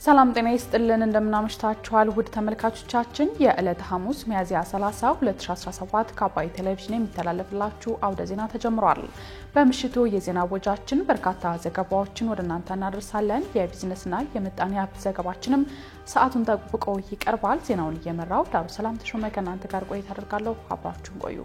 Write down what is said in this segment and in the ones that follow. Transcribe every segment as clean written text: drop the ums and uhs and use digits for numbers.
ሰላም ጤና ይስጥልን እንደምናመሽታችኋል ውድ ተመልካቾቻችን የዕለተ ሐሙስ ሚያዝያ 30 2017 ከአባይ ቴሌቪዥን የሚተላለፍላችሁ አውደ ዜና ተጀምሯል። በምሽቱ የዜና ወጃችን በርካታ ዘገባዎችን ወደ እናንተ እናደርሳለን። የቢዝነስና የምጣኔ ሀብት ዘገባችንም ሰዓቱን ጠብቆ ይቀርባል። ዜናውን እየመራው ዳሩ ሰላም ተሾመ ከእናንተ ጋር ቆይታ አደርጋለሁ። አብራችሁን ቆዩ።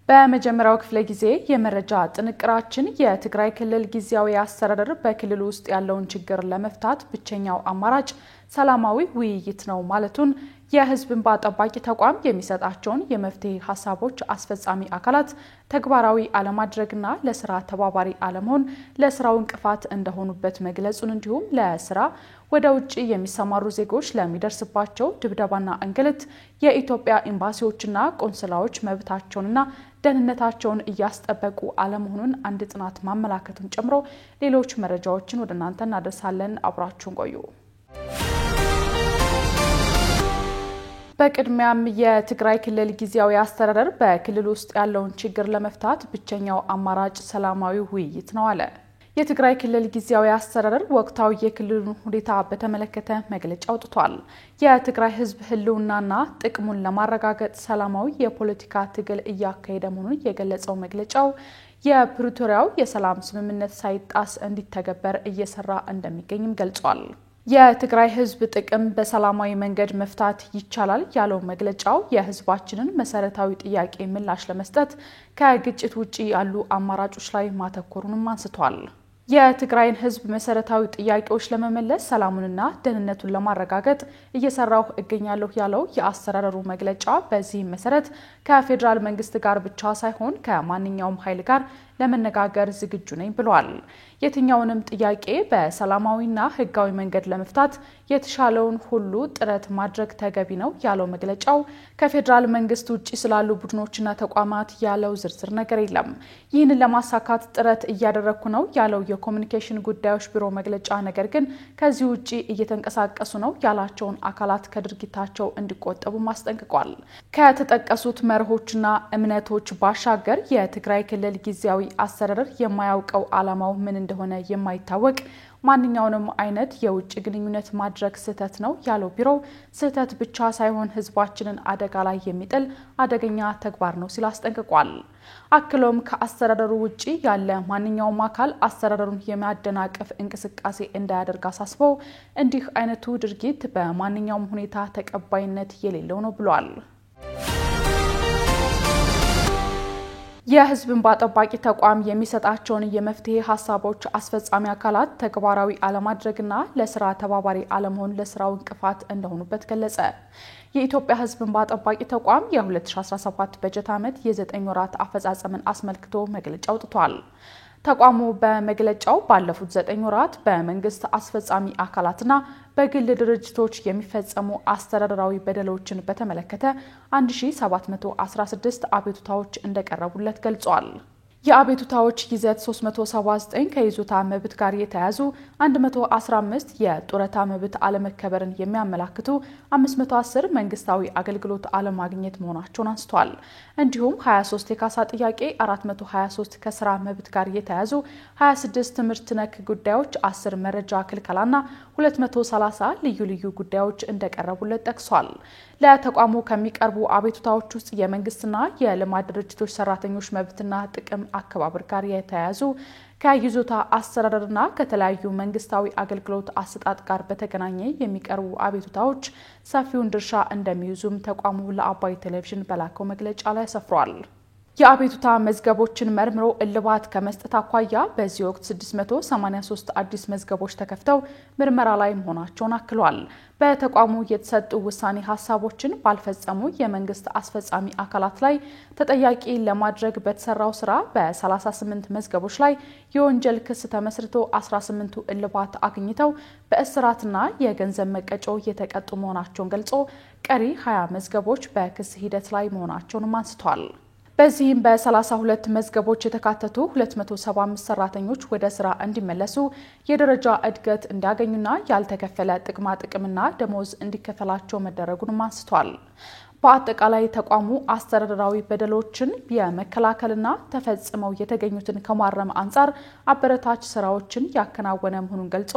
በመጀመሪያው ክፍለ ጊዜ የመረጃ ጥንቅራችን የትግራይ ክልል ጊዜያዊ አስተዳደር በክልሉ ውስጥ ያለውን ችግር ለመፍታት ብቸኛው አማራጭ ሰላማዊ ውይይት ነው ማለቱን የህዝብ እንባ ጠባቂ ተቋም የሚሰጣቸውን የመፍትሄ ሐሳቦች አስፈጻሚ አካላት ተግባራዊ አለማድረግና ለስራ ተባባሪ አለመሆን ለስራው እንቅፋት እንደሆኑበት መግለጹን እንዲሁም ለስራ ወደ ውጪ የሚሰማሩ ዜጎች ለሚደርስባቸው ድብደባና እንግልት የኢትዮጵያ ኤምባሲዎችና ቆንስላዎች መብታቸውንና ደህንነታቸውን እያስጠበቁ አለመሆኑን አንድ ጥናት ማመላከቱን ጨምሮ ሌሎች መረጃዎችን ወደ እናንተ እናደርሳለን። አብራችሁን ቆዩ። በቅድሚያም የትግራይ ክልል ጊዜያዊ አስተዳደር በክልል ውስጥ ያለውን ችግር ለመፍታት ብቸኛው አማራጭ ሰላማዊ ውይይት ነው አለ። የትግራይ ክልል ጊዜያዊ አስተዳደር ወቅታዊ የክልሉን ሁኔታ በተመለከተ መግለጫ አውጥቷል። የትግራይ ህዝብ ህልውናና ጥቅሙን ለማረጋገጥ ሰላማዊ የፖለቲካ ትግል እያካሄደ መሆኑን የገለጸው መግለጫው የፕሪቶሪያው የሰላም ስምምነት ሳይጣስ እንዲተገበር እየሰራ እንደሚገኝም ገልጿል። የትግራይ ህዝብ ጥቅም በሰላማዊ መንገድ መፍታት ይቻላል ያለው መግለጫው የህዝባችንን መሰረታዊ ጥያቄ ምላሽ ለመስጠት ከግጭት ውጪ ያሉ አማራጮች ላይ ማተኮሩንም አንስቷል። የትግራይን ህዝብ መሰረታዊ ጥያቄዎች ለመመለስ ሰላሙንና ደህንነቱን ለማረጋገጥ እየሰራው እገኛለሁ ያለው የአስተዳደሩ መግለጫ በዚህ መሰረት ከፌደራል መንግስት ጋር ብቻ ሳይሆን ከማንኛውም ኃይል ጋር ለመነጋገር ዝግጁ ነኝ ብሏል። የትኛውንም ጥያቄ በሰላማዊና ህጋዊ መንገድ ለመፍታት የተሻለውን ሁሉ ጥረት ማድረግ ተገቢ ነው ያለው መግለጫው ከፌደራል መንግስት ውጪ ስላሉ ቡድኖችና ተቋማት ያለው ዝርዝር ነገር የለም። ይህንን ለማሳካት ጥረት እያደረኩ ነው ያለው የኮሙኒኬሽን ጉዳዮች ቢሮ መግለጫ ነገር ግን ከዚህ ውጪ እየተንቀሳቀሱ ነው ያላቸውን አካላት ከድርጊታቸው እንዲቆጠቡ ማስጠንቅቋል። ከተጠቀሱት መርሆችና እምነቶች ባሻገር የትግራይ ክልል ጊዜያዊ አስተዳደር የማያውቀው ዓላማው ምን እንደሆነ የማይታወቅ ማንኛውንም አይነት የውጭ ግንኙነት ማድረግ ስህተት ነው ያለው ቢሮ ስህተት ብቻ ሳይሆን ህዝባችንን አደጋ ላይ የሚጥል አደገኛ ተግባር ነው ሲል አስጠንቅቋል። አክሎም ከአስተዳደሩ ውጪ ያለ ማንኛውም አካል አስተዳደሩን የሚያደናቅፍ እንቅስቃሴ እንዳያደርግ አሳስበው እንዲህ አይነቱ ድርጊት በማንኛውም ሁኔታ ተቀባይነት የሌለው ነው ብሏል። የህዝብ እንባ ጠባቂ ተቋም የሚሰጣቸውን የመፍትሄ ሐሳቦች አስፈጻሚ አካላት ተግባራዊ አለማድረግና ለስራ ተባባሪ አለመሆን ለስራው እንቅፋት እንደሆኑበት ገለጸ። የኢትዮጵያ ህዝብ እንባ ጠባቂ ተቋም የ2017 በጀት ዓመት የ9 ወራት አፈጻጸምን አስመልክቶ መግለጫ አውጥቷል። ተቋሙ በመግለጫው ባለፉት 9 ወራት በመንግስት አስፈጻሚ አካላትና በግል ድርጅቶች የሚፈጸሙ አስተዳደራዊ በደሎችን በተመለከተ 1716 አቤቱታዎች እንደቀረቡለት ገልጿል። የአቤቱታዎች ይዘት 379 ከይዞታ መብት ጋር የተያዙ 115 የጡረታ መብት አለመከበርን የሚያመላክቱ 510 መንግስታዊ አገልግሎት አለማግኘት መሆናቸውን አንስቷል። እንዲሁም 23 የካሳ ጥያቄ፣ 423 ከስራ መብት ጋር የተያዙ 26 ትምህርት ነክ ጉዳዮች፣ 10 መረጃ ክልከላና 230 ልዩ ልዩ ጉዳዮች እንደቀረቡለት ጠቅሷል። ለተቋሙ ከሚቀርቡ አቤቱታዎች ውስጥ የመንግስትና የልማት ድርጅቶች ሰራተኞች መብትና ጥቅም አከባበር ጋር የተያያዙ ከይዞታ አስተዳደርና ከተለያዩ መንግስታዊ አገልግሎት አሰጣጥ ጋር በተገናኘ የሚቀርቡ አቤቱታዎች ሰፊውን ድርሻ እንደሚይዙም ተቋሙ ለአባይ ቴሌቪዥን በላከው መግለጫ ላይ ሰፍሯል። የአቤቱታ መዝገቦችን መርምሮ እልባት ከመስጠት አኳያ በዚህ ወቅት 683 አዲስ መዝገቦች ተከፍተው ምርመራ ላይ መሆናቸውን አክሏል። በተቋሙ የተሰጡ ውሳኔ ሐሳቦችን ባልፈጸሙ የመንግስት አስፈጻሚ አካላት ላይ ተጠያቂ ለማድረግ በተሰራው ስራ በ38 መዝገቦች ላይ የወንጀል ክስ ተመስርቶ 18ቱ እልባት አግኝተው በእስራትና የገንዘብ መቀጮ የተቀጡ መሆናቸውን ገልጾ ቀሪ 20 መዝገቦች በክስ ሂደት ላይ መሆናቸውን አንስቷል። በዚህም በ32 መዝገቦች የተካተቱ 275 ሰራተኞች ወደ ስራ እንዲመለሱ የደረጃ እድገት እንዲያገኙና ያልተከፈለ ጥቅማ ጥቅምና ደሞዝ እንዲከፈላቸው መደረጉን አንስቷል። በአጠቃላይ ተቋሙ አስተዳደራዊ በደሎችን የመከላከልና ተፈጽመው የተገኙትን ከማረም አንጻር አበረታች ስራዎችን ያከናወነ መሆኑን ገልጾ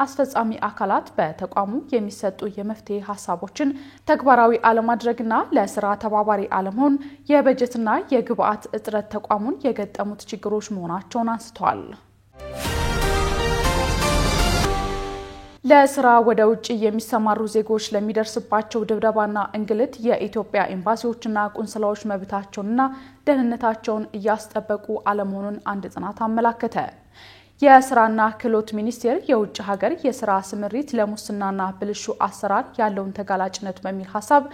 አስፈጻሚ አካላት በተቋሙ የሚሰጡ የመፍትሄ ሀሳቦችን ተግባራዊ አለማድረግና ለስራ ተባባሪ አለመሆን የበጀትና የግብአት እጥረት ተቋሙን የገጠሙት ችግሮች መሆናቸውን አንስተዋል። ለስራ ወደ ውጪ የሚሰማሩ ዜጎች ለሚደርስባቸው ድብደባና እንግልት የኢትዮጵያ ኤምባሲዎችና ቆንስላዎች መብታቸውንና ደህንነታቸውን እያስጠበቁ አለመሆኑን አንድ ጥናት አመላከተ። የስራና ክህሎት ሚኒስቴር የውጭ ሀገር የስራ ስምሪት ለሙስናና ብልሹ አሰራር ያለውን ተጋላጭነት በሚል ሐሳብ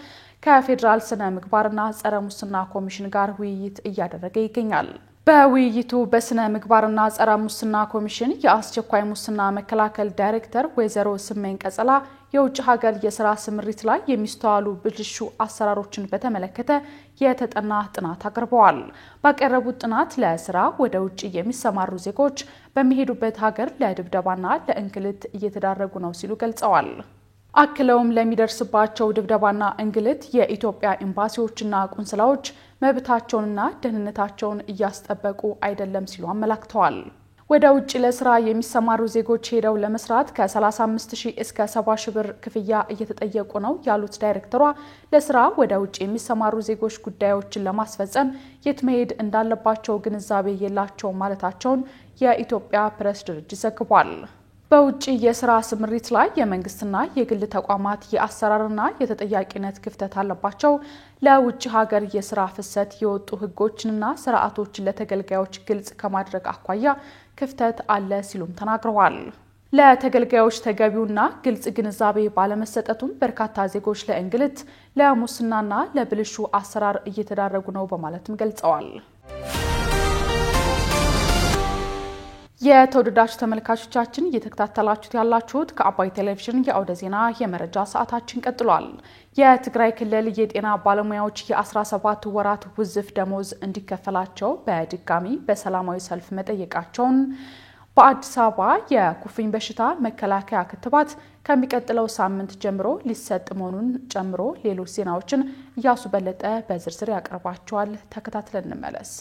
ከፌደራል ስነ ምግባርና ጸረ ሙስና ኮሚሽን ጋር ውይይት እያደረገ ይገኛል። በውይይቱ በስነ ምግባርና ጸረ ሙስና ኮሚሽን የአስቸኳይ ሙስና መከላከል ዳይሬክተር ወይዘሮ ስመኝ ቀጸላ የውጭ ሀገር የስራ ስምሪት ላይ የሚስተዋሉ ብልሹ አሰራሮችን በተመለከተ የተጠና ጥናት አቅርበዋል። ባቀረቡት ጥናት ለስራ ወደ ውጪ የሚሰማሩ ዜጎች በሚሄዱበት ሀገር ለድብደባና ለእንግልት እየተዳረጉ ነው ሲሉ ገልጸዋል። አክለውም ለሚደርስባቸው ድብደባና እንግልት የኢትዮጵያ ኤምባሲዎችና ቆንስላዎች መብታቸውንና ደህንነታቸውን እያስጠበቁ አይደለም ሲሉ አመላክተዋል። ወደ ውጪ ለስራ የሚሰማሩ ዜጎች ሄደው ለመስራት ከ35000 እስከ 70000 ብር ክፍያ እየተጠየቁ ነው ያሉት ዳይሬክተሯ ለስራ ወደ ውጪ የሚሰማሩ ዜጎች ጉዳዮችን ለማስፈጸም የት መሄድ እንዳለባቸው ግንዛቤ የላቸውም ማለታቸውን የኢትዮጵያ ፕሬስ ድርጅት ዘግቧል። በውጪ የስራ ስምሪት ላይ የመንግስትና የግል ተቋማት የአሰራርና የተጠያቂነት ክፍተት አለባቸው። ለውጭ ሀገር የስራ ፍሰት የወጡ ህጎችንና ስርዓቶችን ለተገልጋዮች ግልጽ ከማድረግ አኳያ ክፍተት አለ ሲሉም ተናግረዋል። ለተገልጋዮች ተገቢውና ግልጽ ግንዛቤ ባለመሰጠቱም በርካታ ዜጎች ለእንግልት፣ ለሙስናና ለብልሹ አሰራር እየተዳረጉ ነው በማለትም ገልጸዋል። የተወደዳችሁ ተመልካቾቻችን እየተከታተላችሁት ያላችሁት ከአባይ ቴሌቪዥን የአውደ ዜና የመረጃ ሰዓታችን ቀጥሏል። የትግራይ ክልል የጤና ባለሙያዎች የ17 ወራት ውዝፍ ደሞዝ እንዲከፈላቸው በድጋሚ በሰላማዊ ሰልፍ መጠየቃቸውን፣ በአዲስ አበባ የኩፍኝ በሽታ መከላከያ ክትባት ከሚቀጥለው ሳምንት ጀምሮ ሊሰጥ መሆኑን ጨምሮ ሌሎች ዜናዎችን እያሱ በለጠ በዝርዝር ያቀርባቸዋል። ተከታትለን እንመለስ።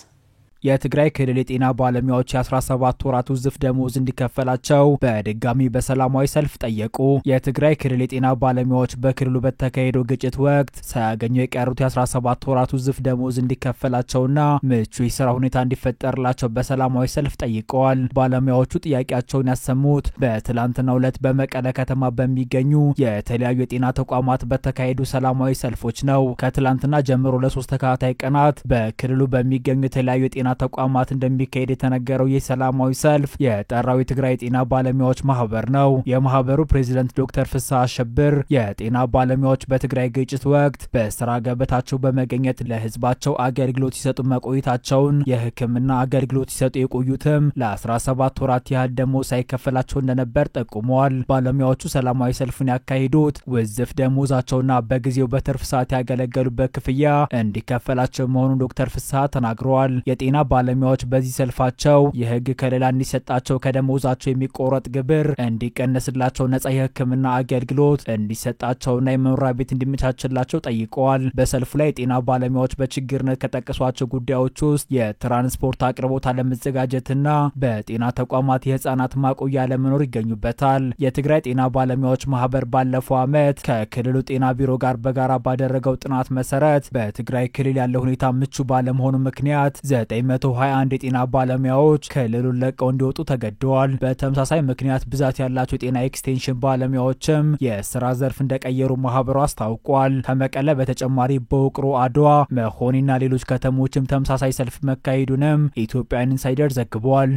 የትግራይ ክልል የጤና ባለሙያዎች የ17 ወራት ውዝፍ ደሞዝ እንዲከፈላቸው በድጋሚ በሰላማዊ ሰልፍ ጠየቁ። የትግራይ ክልል የጤና ባለሙያዎች በክልሉ በተካሄደው ግጭት ወቅት ሳያገኙ የቀሩት የ17 ወራት ውዝፍ ደሞዝ እንዲከፈላቸውና ምቹ የሥራ ሁኔታ እንዲፈጠርላቸው በሰላማዊ ሰልፍ ጠይቀዋል። ባለሙያዎቹ ጥያቄያቸውን ያሰሙት በትላንትናው ዕለት በመቀለ ከተማ በሚገኙ የተለያዩ የጤና ተቋማት በተካሄዱ ሰላማዊ ሰልፎች ነው። ከትላንትና ጀምሮ ለ3 ተከታታይ ቀናት በክልሉ በሚገኙ የተለያዩ የጤና ተቋማት እንደሚካሄድ የተነገረው የሰላማዊ ሰልፍ የጠራው የትግራይ ጤና ባለሙያዎች ማህበር ነው። የማህበሩ ፕሬዝዳንት ዶክተር ፍስሐ አሸብር የጤና ባለሙያዎች በትግራይ ግጭት ወቅት በስራ ገበታቸው በመገኘት ለህዝባቸው አገልግሎት ሲሰጡ መቆየታቸውን፣ የሕክምና አገልግሎት ሲሰጡ የቆዩትም ለ17 ወራት ያህል ደሞዝ ሳይከፈላቸው እንደነበር ጠቁመዋል። ባለሙያዎቹ ሰላማዊ ሰልፉን ያካሂዱት ውዝፍ ደሞዛቸውና በጊዜው በትርፍ ሰዓት ያገለገሉበት ክፍያ እንዲከፈላቸው መሆኑን ዶክተር ፍስሐ ተናግረዋል። የጤና ባለሙያዎች በዚህ ሰልፋቸው የህግ ከለላ እንዲሰጣቸው፣ ከደሞዛቸው የሚቆረጥ ግብር እንዲቀነስላቸው፣ ነጻ የሕክምና አገልግሎት እንዲሰጣቸውና የመኖሪያ ቤት እንዲመቻችላቸው ጠይቀዋል። በሰልፉ ላይ የጤና ባለሙያዎች በችግርነት ከጠቀሷቸው ጉዳዮች ውስጥ የትራንስፖርት አቅርቦት አለመዘጋጀትና በጤና ተቋማት የህፃናት ማቆያ አለመኖር ይገኙበታል። የትግራይ ጤና ባለሙያዎች ማህበር ባለፈው ዓመት ከክልሉ ጤና ቢሮ ጋር በጋራ ባደረገው ጥናት መሰረት በትግራይ ክልል ያለው ሁኔታ ምቹ ባለመሆኑ ምክንያት 921 የጤና ባለሙያዎች ክልሉን ለቀው እንዲወጡ ተገደዋል። በተመሳሳይ ምክንያት ብዛት ያላቸው የጤና ኤክስቴንሽን ባለሙያዎችም የስራ ዘርፍ እንደቀየሩ ማህበሩ አስታውቋል። ከመቀለ በተጨማሪ በውቅሮ፣ አድዋ፣ መሆኒና ሌሎች ከተሞችም ተመሳሳይ ሰልፍ መካሄዱንም ኢትዮጵያን ኢንሳይደር ዘግቧል።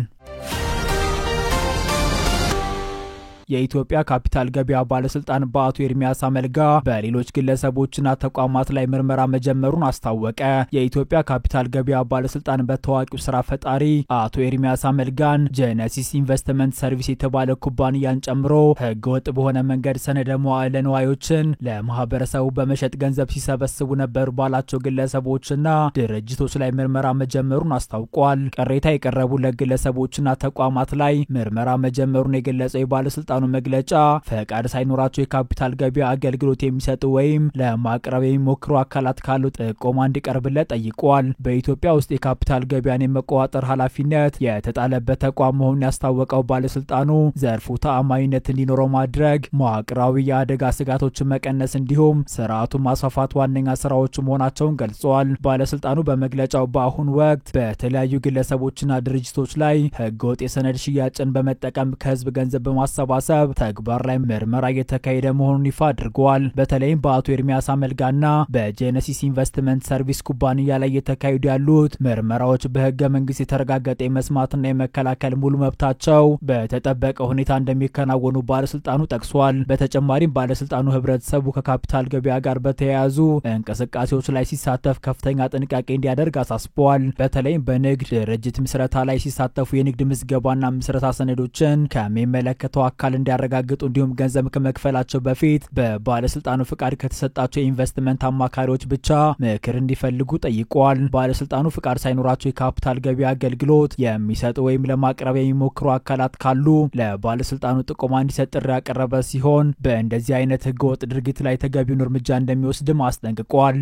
የኢትዮጵያ ካፒታል ገበያ ባለስልጣን በአቶ ኤርሚያስ አመልጋ በሌሎች ግለሰቦችና ተቋማት ላይ ምርመራ መጀመሩን አስታወቀ። የኢትዮጵያ ካፒታል ገበያ ባለስልጣን በታዋቂው ስራ ፈጣሪ አቶ ኤርሚያስ አመልጋን ጄነሲስ ኢንቨስትመንት ሰርቪስ የተባለ ኩባንያን ጨምሮ ህገወጥ በሆነ መንገድ ሰነደ መዋዕለ ንዋዮችን ለማህበረሰቡ በመሸጥ ገንዘብ ሲሰበስቡ ነበር ባላቸው ግለሰቦችና ድርጅቶች ላይ ምርመራ መጀመሩን አስታውቋል። ቅሬታ የቀረቡለት ግለሰቦችና ተቋማት ላይ ምርመራ መጀመሩን የገለጸው የባለስልጣን ባለስልጣኑ መግለጫ ፈቃድ ሳይኖራቸው የካፒታል ገቢ አገልግሎት የሚሰጡ ወይም ለማቅረብ የሚሞክሩ አካላት ካሉ ጥቆማ እንዲቀርብለት ጠይቋል። በኢትዮጵያ ውስጥ የካፒታል ገቢያን የመቆጣጠር ኃላፊነት የተጣለበት ተቋም መሆኑን ያስታወቀው ባለስልጣኑ ዘርፉ ተአማኒነት እንዲኖረው ማድረግ፣ መዋቅራዊ የአደጋ ስጋቶችን መቀነስ እንዲሁም ስርዓቱን ማስፋፋት ዋነኛ ስራዎች መሆናቸውን ገልጸዋል። ባለስልጣኑ በመግለጫው በአሁኑ ወቅት በተለያዩ ግለሰቦችና ድርጅቶች ላይ ህገወጥ የሰነድ ሽያጭን በመጠቀም ከህዝብ ገንዘብ በማሰባሰብ ተግባር ላይ ምርመራ እየተካሄደ መሆኑን ይፋ አድርገዋል። በተለይም በአቶ ኤርሚያስ አመልጋና በጄነሲስ ኢንቨስትመንት ሰርቪስ ኩባንያ ላይ እየተካሄዱ ያሉት ምርመራዎች በህገ መንግስት የተረጋገጠ የመስማትና የመከላከል ሙሉ መብታቸው በተጠበቀ ሁኔታ እንደሚከናወኑ ባለስልጣኑ ጠቅሷል። በተጨማሪም ባለስልጣኑ ህብረተሰቡ ከካፒታል ገበያ ጋር በተያያዙ እንቅስቃሴዎች ላይ ሲሳተፍ ከፍተኛ ጥንቃቄ እንዲያደርግ አሳስበዋል። በተለይም በንግድ ድርጅት ምስረታ ላይ ሲሳተፉ የንግድ ምዝገባና ምስረታ ሰነዶችን ከሚመለከተው አካል እንዲያረጋግጡ እንዲሁም ገንዘብ ከመክፈላቸው በፊት በባለስልጣኑ ፍቃድ ከተሰጣቸው የኢንቨስትመንት አማካሪዎች ብቻ ምክር እንዲፈልጉ ጠይቀዋል። ባለስልጣኑ ፍቃድ ሳይኖራቸው የካፒታል ገበያ አገልግሎት የሚሰጡ ወይም ለማቅረብ የሚሞክሩ አካላት ካሉ ለባለስልጣኑ ጥቆማ እንዲሰጥ ጥሪ ያቀረበ ሲሆን በእንደዚህ አይነት ህገወጥ ድርጊት ላይ ተገቢውን እርምጃ እንደሚወስድም አስጠንቅቋል።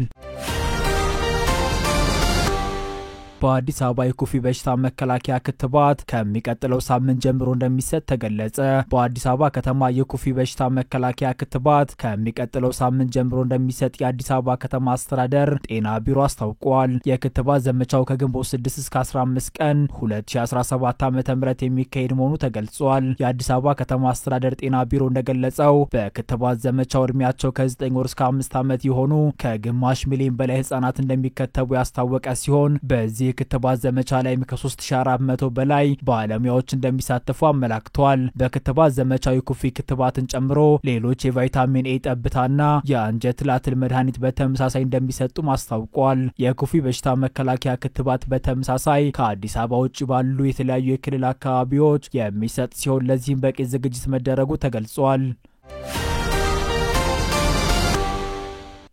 በአዲስ አበባ የኩፍኝ በሽታ መከላከያ ክትባት ከሚቀጥለው ሳምንት ጀምሮ እንደሚሰጥ ተገለጸ። በአዲስ አበባ ከተማ የኩፍኝ በሽታ መከላከያ ክትባት ከሚቀጥለው ሳምንት ጀምሮ እንደሚሰጥ የአዲስ አበባ ከተማ አስተዳደር ጤና ቢሮ አስታውቋል። የክትባት ዘመቻው ከግንቦት 6 እስከ 15 ቀን 2017 ዓ.ም የሚካሄድ መሆኑ ተገልጿል። የአዲስ አበባ ከተማ አስተዳደር ጤና ቢሮ እንደገለጸው በክትባት ዘመቻው እድሜያቸው ከ9 ወር እስከ 5 ዓመት የሆኑ ከግማሽ ሚሊዮን በላይ ህጻናት እንደሚከተቡ ያስታወቀ ሲሆን በዚህ የክትባት ዘመቻ ላይ ከ3400 በላይ ባለሙያዎች እንደሚሳተፉ አመላክቷል። በክትባት ዘመቻው የኩፍኝ ክትባትን ጨምሮ ሌሎች የቫይታሚን ኤ ጠብታና የአንጀት ላትል መድኃኒት በተመሳሳይ እንደሚሰጡ አስታውቋል። የኩፍኝ በሽታ መከላከያ ክትባት በተመሳሳይ ከአዲስ አበባ ውጭ ባሉ የተለያዩ የክልል አካባቢዎች የሚሰጥ ሲሆን ለዚህም በቂ ዝግጅት መደረጉ ተገልጿል።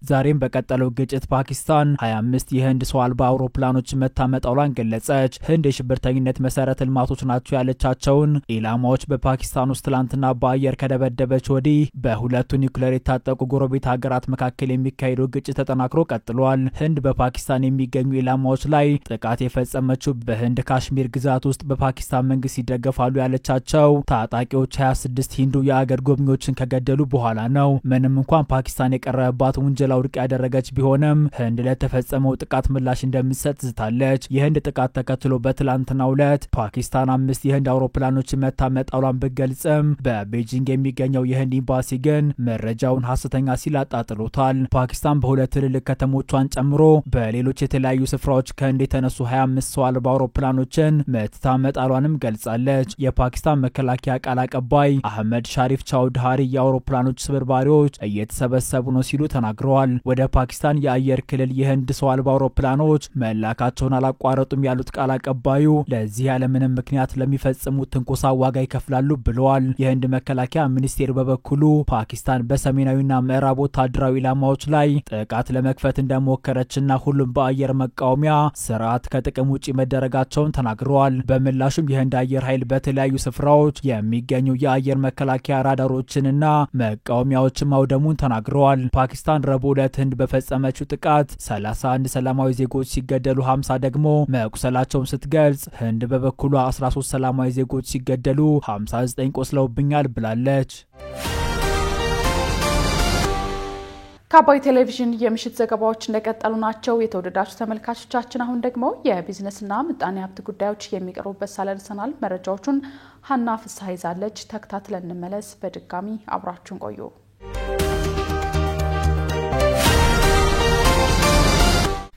ዛሬም በቀጠለው ግጭት ፓኪስታን 25 የህንድ ሰው አልባ አውሮፕላኖች መታመጣሏን ገለጸች። ህንድ የሽብርተኝነት መሰረተ ልማቶች ናቸው ያለቻቸውን ኢላማዎች በፓኪስታን ውስጥ ትላንትና በአየር ከደበደበች ወዲህ በሁለቱ ኒውክሌር የታጠቁ ጎረቤት ሀገራት መካከል የሚካሄደው ግጭት ተጠናክሮ ቀጥሏል። ህንድ በፓኪስታን የሚገኙ ኢላማዎች ላይ ጥቃት የፈጸመችው በህንድ ካሽሚር ግዛት ውስጥ በፓኪስታን መንግስት ይደገፋሉ ያለቻቸው ታጣቂዎች 26 ሂንዱ የአገር ጎብኚዎችን ከገደሉ በኋላ ነው። ምንም እንኳን ፓኪስታን የቀረበባት ውንጀላ ውድቅ ያደረገች ቢሆንም ህንድ ለተፈጸመው ጥቃት ምላሽ እንደምትሰጥ ዝታለች። የህንድ ጥቃት ተከትሎ በትላንትናው ዕለት ፓኪስታን 5 የህንድ አውሮፕላኖች መታመጣሏን ቢገልጽም በቤጂንግ የሚገኘው የህንድ ኤምባሲ ግን መረጃውን ሐሰተኛ ሲል አጣጥሎታል። ፓኪስታን በሁለት ትልልቅ ከተሞቿን ጨምሮ በሌሎች የተለያዩ ስፍራዎች ከህንድ የተነሱ 25 ሰው አልባ አውሮፕላኖችን መታመጣሏንም ገልጻለች። የፓኪስታን መከላከያ ቃል አቀባይ አህመድ ሻሪፍ ቻውድሃሪ የአውሮፕላኖች ስብርባሪዎች እየተሰበሰቡ ነው ሲሉ ተናግረዋል። ወደ ፓኪስታን የአየር ክልል የህንድ ሰው አልባ አውሮፕላኖች መላካቸውን አላቋረጡም ያሉት ቃል አቀባዩ ለዚህ ያለምንም ምክንያት ለሚፈጽሙት ትንኮሳ ዋጋ ይከፍላሉ ብለዋል። የህንድ መከላከያ ሚኒስቴር በበኩሉ ፓኪስታን በሰሜናዊና ምዕራብ ወታደራዊ ኢላማዎች ላይ ጥቃት ለመክፈት እንደሞከረችና ሁሉም በአየር መቃወሚያ ስርዓት ከጥቅም ውጪ መደረጋቸውን ተናግረዋል። በምላሹም የህንድ አየር ኃይል በተለያዩ ስፍራዎች የሚገኙ የአየር መከላከያ ራዳሮችንና መቃወሚያዎችን ማውደሙን ተናግረዋል። ፓኪስታን ረቡዕ ዕለት ህንድ በፈጸመችው ጥቃት 31 ሰላማዊ ዜጎች ሲገደሉ 50 ደግሞ መቁሰላቸውን ስትገልጽ ህንድ በበኩሏ 13 ሰላማዊ ዜጎች ሲገደሉ 59 ቆስለውብኛል ብላለች። ከአባይ ቴሌቪዥን የምሽት ዘገባዎች እንደቀጠሉ ናቸው። የተወደዳችሁ ተመልካቾቻችን አሁን ደግሞ የቢዝነስና ምጣኔ ሀብት ጉዳዮች የሚቀርቡበት ሳለርሰናል መረጃዎቹን ሀና ፍስሐ ይዛለች። ተከታትለን እንመለስ። በድጋሚ አብራችሁን ቆዩ።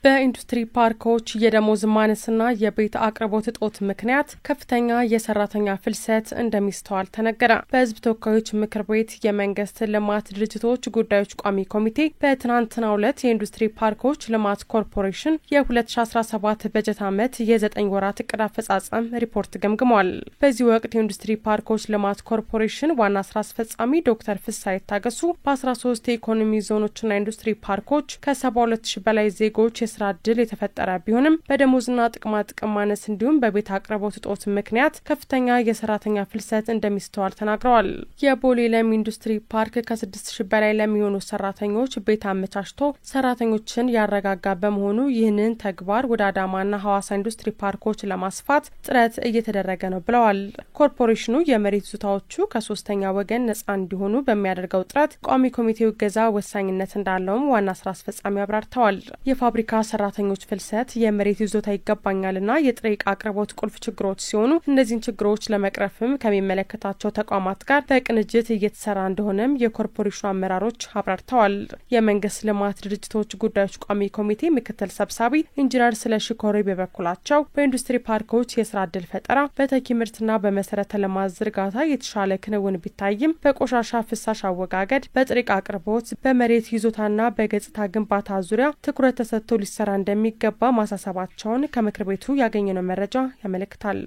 በኢንዱስትሪ ፓርኮች የደሞዝ ማነስና የቤት አቅርቦት እጦት ምክንያት ከፍተኛ የሰራተኛ ፍልሰት እንደሚስተዋል ተነገረ። በህዝብ ተወካዮች ምክር ቤት የመንግስት ልማት ድርጅቶች ጉዳዮች ቋሚ ኮሚቴ በትናንትናው ዕለት የኢንዱስትሪ ፓርኮች ልማት ኮርፖሬሽን የ2017 በጀት ዓመት የ9 ወራት እቅድ አፈጻጸም ሪፖርት ገምግሟል። በዚህ ወቅት የኢንዱስትሪ ፓርኮች ልማት ኮርፖሬሽን ዋና ስራ አስፈጻሚ ዶክተር ፍስሐ ይታገሱ በ13 የኢኮኖሚ ዞኖችና ኢንዱስትሪ ፓርኮች ከ72000 በላይ ዜጎች የስራ ዕድል የተፈጠረ ቢሆንም በደሞዝና ጥቅማ ጥቅም ማነስ እንዲሁም በቤት አቅርቦት እጦት ምክንያት ከፍተኛ የሰራተኛ ፍልሰት እንደሚስተዋል ተናግረዋል። የቦሌ ለም ኢንዱስትሪ ፓርክ ከ6000 በላይ ለሚሆኑ ሰራተኞች ቤት አመቻችቶ ሰራተኞችን ያረጋጋ በመሆኑ ይህንን ተግባር ወደ አዳማና ሐዋሳ ኢንዱስትሪ ፓርኮች ለማስፋት ጥረት እየተደረገ ነው ብለዋል። ኮርፖሬሽኑ የመሬት ይዞታዎቹ ከሶስተኛ ወገን ነፃ እንዲሆኑ በሚያደርገው ጥረት ቋሚ ኮሚቴው ገዛ ወሳኝነት እንዳለውም ዋና ስራ አስፈጻሚ አብራርተዋል። የፋብሪካ ሰራተኞች ፍልሰት የመሬት ይዞታ ይገባኛልና የጥሬ ዕቃ አቅርቦት ቁልፍ ችግሮች ሲሆኑ እነዚህን ችግሮች ለመቅረፍም ከሚመለከታቸው ተቋማት ጋር በቅንጅት እየተሰራ እንደሆነም የኮርፖሬሽኑ አመራሮች አብራርተዋል። የመንግስት ልማት ድርጅቶች ጉዳዮች ቋሚ ኮሚቴ ምክትል ሰብሳቢ ኢንጂነር ስለሺ ኮሪ በበኩላቸው በኢንዱስትሪ ፓርኮች የስራ ዕድል ፈጠራ፣ በተኪ ምርትና በመሰረተ ልማት ዝርጋታ የተሻለ ክንውን ቢታይም በቆሻሻ ፍሳሽ አወጋገድ፣ በጥሬ ዕቃ አቅርቦት፣ በመሬት ይዞታና በገጽታ ግንባታ ዙሪያ ትኩረት ተሰጥቶ ሊሰራ እንደሚገባ ማሳሰባቸውን ከምክር ቤቱ ያገኘነው መረጃ ያመለክታል።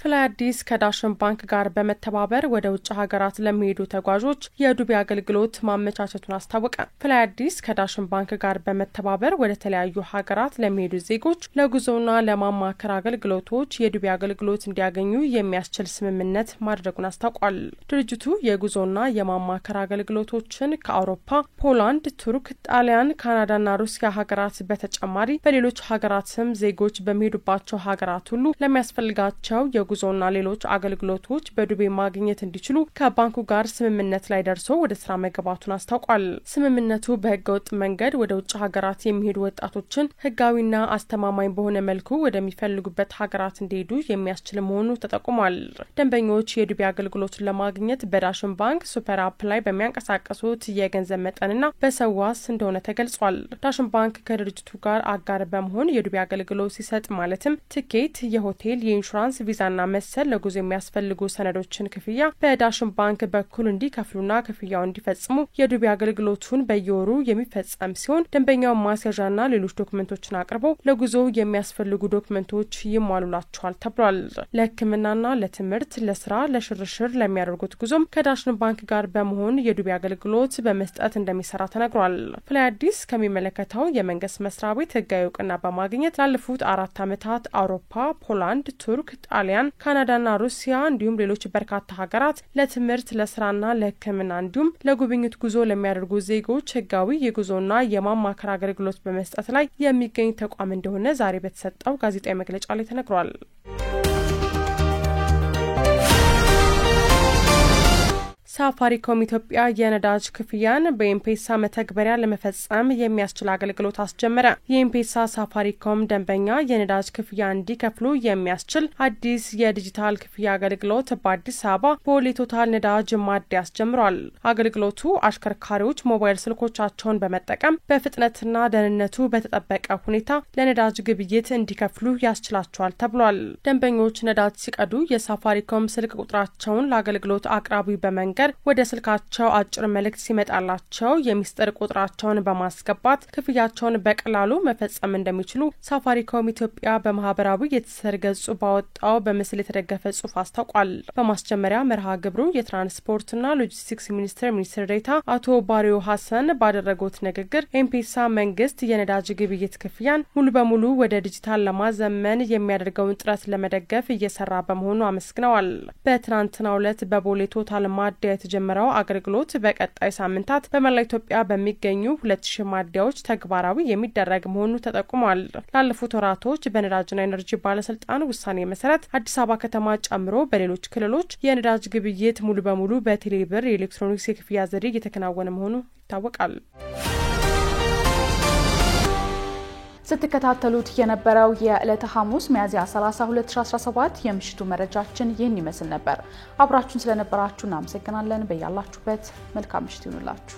ፍላይ አዲስ ከዳሽን ባንክ ጋር በመተባበር ወደ ውጭ ሀገራት ለሚሄዱ ተጓዦች የዱቤ አገልግሎት ማመቻቸቱን አስታወቀ። ፍላይ አዲስ ከዳሽን ባንክ ጋር በመተባበር ወደ ተለያዩ ሀገራት ለሚሄዱ ዜጎች ለጉዞና ለማማከር አገልግሎቶች የዱቤ አገልግሎት እንዲያገኙ የሚያስችል ስምምነት ማድረጉን አስታውቋል። ድርጅቱ የጉዞና የማማከር አገልግሎቶችን ከአውሮፓ፣ ፖላንድ፣ ቱርክ፣ ጣሊያን፣ ካናዳና ሩሲያ ሀገራት በተጨማሪ በሌሎች ሀገራትም ዜጎች በሚሄዱባቸው ሀገራት ሁሉ ለሚያስፈልጋቸው የጉዞና ሌሎች አገልግሎቶች በዱቤ ማግኘት እንዲችሉ ከባንኩ ጋር ስምምነት ላይ ደርሶ ወደ ስራ መግባቱን አስታውቋል። ስምምነቱ በህገወጥ መንገድ ወደ ውጭ ሀገራት የሚሄዱ ወጣቶችን ህጋዊና አስተማማኝ በሆነ መልኩ ወደሚፈልጉበት ሀገራት እንዲሄዱ የሚያስችል መሆኑ ተጠቁሟል። ደንበኞች የዱቤ አገልግሎትን ለማግኘት በዳሽን ባንክ ሱፐር አፕ ላይ በሚያንቀሳቀሱት የገንዘብ መጠንና በሰዋስ እንደሆነ ተገልጿል። ዳሽን ባንክ ከድርጅቱ ጋር አጋር በመሆን የዱቤ አገልግሎት ሲሰጥ ማለትም ትኬት፣ የሆቴል፣ የኢንሹራንስ፣ ቪዛና መሰል ለጉዞ የሚያስፈልጉ ሰነዶችን ክፍያ በዳሽን ባንክ በኩል እንዲከፍሉና ክፍያው እንዲፈጽሙ የዱቤ አገልግሎቱን በየወሩ የሚፈጸም ሲሆን ደንበኛው ማስያዣና ሌሎች ዶክመንቶችን አቅርቦ ለጉዞ የሚያስፈልጉ ዶክመንቶች ይሟሉላቸዋል ተብሏል። ለሕክምናና ለትምህርት፣ ለስራ፣ ለሽርሽር ለሚያደርጉት ጉዞም ከዳሽን ባንክ ጋር በመሆን የዱቤ አገልግሎት በመስጠት እንደሚሰራ ተነግሯል። ፍላይ አዲስ ከሚመለከተው የመንግስት መስሪያ ቤት ህጋዊ እውቅና በማግኘት ላለፉት 4 ዓመታት አውሮፓ፣ ፖላንድ፣ ቱርክ፣ ጣሊያን፣ ካናዳና ሩሲያ እንዲሁም ሌሎች በርካታ ሀገራት ለትምህርት፣ ለስራና ለሕክምና እንዲሁም ለጉብኝት ጉዞ ለሚያደርጉ ዜጎች ህጋዊ የጉዞና የማማከር አገልግሎት በመስጠት ላይ የሚገኝ ተቋም እንደሆነ ዛሬ በተሰጠው ጋዜጣዊ መግለጫ ላይ ተነግሯል። ሳፋሪኮም ኢትዮጵያ የነዳጅ ክፍያን በኤምፔሳ መተግበሪያ ለመፈጸም የሚያስችል አገልግሎት አስጀመረ። የኤምፔሳ ሳፋሪኮም ደንበኛ የነዳጅ ክፍያ እንዲከፍሉ የሚያስችል አዲስ የዲጂታል ክፍያ አገልግሎት በአዲስ አበባ ቦሌ ቶታል ነዳጅ ማደያ አስጀምሯል። አገልግሎቱ አሽከርካሪዎች ሞባይል ስልኮቻቸውን በመጠቀም በፍጥነትና ደህንነቱ በተጠበቀ ሁኔታ ለነዳጅ ግብይት እንዲከፍሉ ያስችላቸዋል ተብሏል። ደንበኞች ነዳጅ ሲቀዱ የሳፋሪኮም ስልክ ቁጥራቸውን ለአገልግሎት አቅራቢው በመንገር ወደ ስልካቸው አጭር መልእክት ሲመጣላቸው የሚስጥር ቁጥራቸውን በማስገባት ክፍያቸውን በቀላሉ መፈጸም እንደሚችሉ ሳፋሪኮም ኢትዮጵያ በማህበራዊ የትስስር ገጹ ባወጣው በምስል የተደገፈ ጽሑፍ አስታውቋል። በማስጀመሪያ መርሃ ግብሩ የትራንስፖርትና ሎጂስቲክስ ሚኒስትር ዴኤታ አቶ ባሪዮ ሀሰን ባደረጉት ንግግር ኤምፔሳ መንግስት የነዳጅ ግብይት ክፍያን ሙሉ በሙሉ ወደ ዲጂታል ለማዘመን የሚያደርገውን ጥረት ለመደገፍ እየሰራ በመሆኑ አመስግነዋል። በትናንትናው ዕለት በቦሌ ቶታል ማደያ የተጀመረው አገልግሎት በቀጣይ ሳምንታት በመላ ኢትዮጵያ በሚገኙ 2000 ማደያዎች ተግባራዊ የሚደረግ መሆኑ ተጠቁሟል። ላለፉት ወራቶች በነዳጅና ኤነርጂ ባለስልጣን ውሳኔ መሰረት አዲስ አበባ ከተማ ጨምሮ በሌሎች ክልሎች የነዳጅ ግብይት ሙሉ በሙሉ በቴሌብር የኤሌክትሮኒክስ የክፍያ ዘዴ እየተከናወነ መሆኑ ይታወቃል። ስትከታተሉት የነበረው የዕለተ ሐሙስ ሚያዝያ 30 2017 የምሽቱ መረጃችን ይህን ይመስል ነበር። አብራችሁን ስለነበራችሁ እናመሰግናለን። በያላችሁበት መልካም ምሽት ይሁንላችሁ።